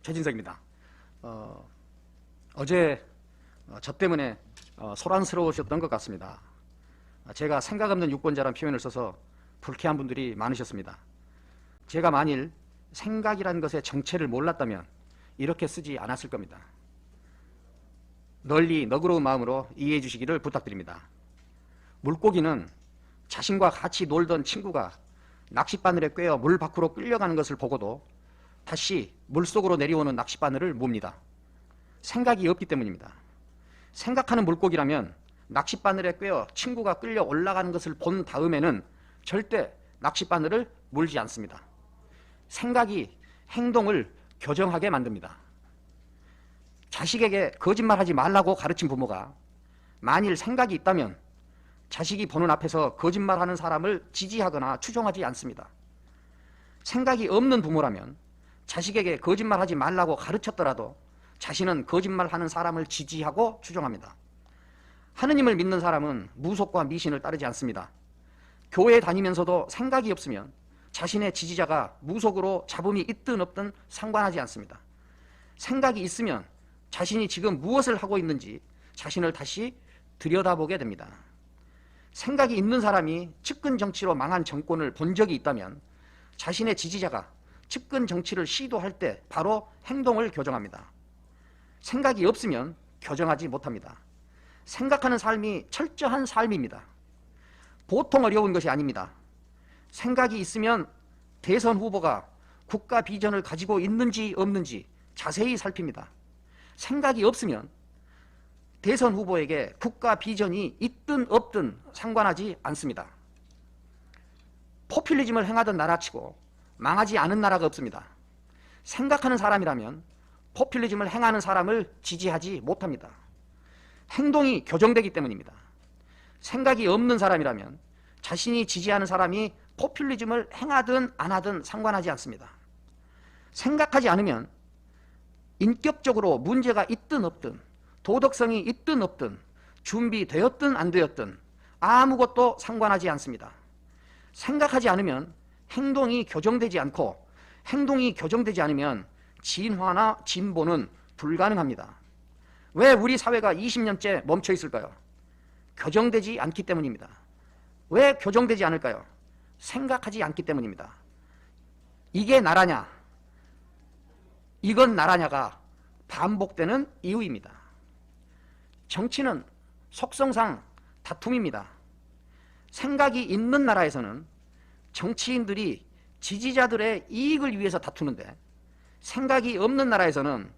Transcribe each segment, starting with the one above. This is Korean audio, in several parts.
최진석입니다. 어제 저 때문에 소란스러우셨던 것 같습니다. 제가 생각 없는 유권자라는 표현을 써서 불쾌한 분들이 많으셨습니다. 제가 만일 생각이라는 것의 정체를 몰랐다면 이렇게 쓰지 않았을 겁니다. 널리 너그러운 마음으로 이해해 주시기를 부탁드립니다. 물고기는 자신과 같이 놀던 친구가 낚싯바늘에 꿰어 물 밖으로 끌려가는 것을 보고도 다시 물속으로 내려오는 낚싯바늘을 몹니다. 생각이 없기 때문입니다. 생각하는 물고기라면 낚싯바늘에 꿰어 친구가 끌려 올라가는 것을 본 다음에는 절대 낚싯바늘을 물지 않습니다. 생각이 행동을 교정하게 만듭니다. 자식에게 거짓말하지 말라고 가르친 부모가 만일 생각이 있다면 자식이 보는 앞에서 거짓말하는 사람을 지지하거나 추종하지 않습니다. 생각이 없는 부모라면 자식에게 거짓말하지 말라고 가르쳤더라도 자신은 거짓말하는 사람을 지지하고 추종합니다. 하느님을 믿는 사람은 무속과 미신을 따르지 않습니다. 교회 다니면서도 생각이 없으면 자신의 지지자가 무속으로 잡음이 있든 없든 상관하지 않습니다. 생각이 있으면 자신이 지금 무엇을 하고 있는지 자신을 다시 들여다보게 됩니다. 생각이 있는 사람이 측근 정치로 망한 정권을 본 적이 있다면 자신의 지지자가 측근 정치를 시도할 때 바로 행동을 교정합니다. 생각이 없으면 교정하지 못합니다. 생각하는 삶이 철저한 삶입니다. 보통 어려운 것이 아닙니다. 생각이 있으면 대선 후보가 국가 비전을 가지고 있는지 없는지 자세히 살핍니다. 생각이 없으면 대선 후보에게 국가 비전이 있든 없든 상관하지 않습니다. 포퓰리즘을 행하던 나라치고 망하지 않은 나라가 없습니다. 생각하는 사람이라면 포퓰리즘을 행하는 사람을 지지하지 못합니다. 행동이 교정되기 때문입니다. 생각이 없는 사람이라면 자신이 지지하는 사람이 포퓰리즘을 행하든 안 하든 상관하지 않습니다. 생각하지 않으면 인격적으로 문제가 있든 없든 도덕성이 있든 없든 준비되었든 안 되었든 아무것도 상관하지 않습니다. 생각하지 않으면 행동이 교정되지 않고 행동이 교정되지 않으면 진화나 진보는 불가능합니다. 왜 우리 사회가 20년째 멈춰 있을까요? 교정되지 않기 때문입니다. 왜 교정되지 않을까요? 생각하지 않기 때문입니다. 이게 나라냐? 이건 나라냐가 반복되는 이유입니다. 정치는 속성상 다툼입니다. 생각이 있는 나라에서는 정치인들이 지지자들의 이익을 위해서 다투는데 생각이 없는 나라에서는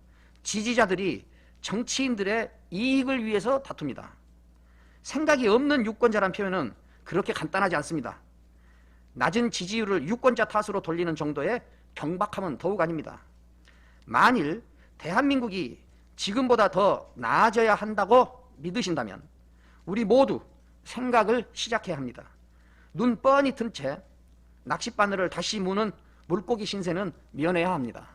지지자들이 정치인들의 이익을 위해서 다툽니다. 생각이 없는 유권자란 표현은 그렇게 간단하지 않습니다. 낮은 지지율을 유권자 탓으로 돌리는 정도의 경박함은 더욱 아닙니다. 만일 대한민국이 지금보다 더 나아져야 한다고 믿으신다면 우리 모두 생각을 시작해야 합니다. 눈 뻔히 튼 채 낚싯바늘을 다시 무는 물고기 신세는 면해야 합니다.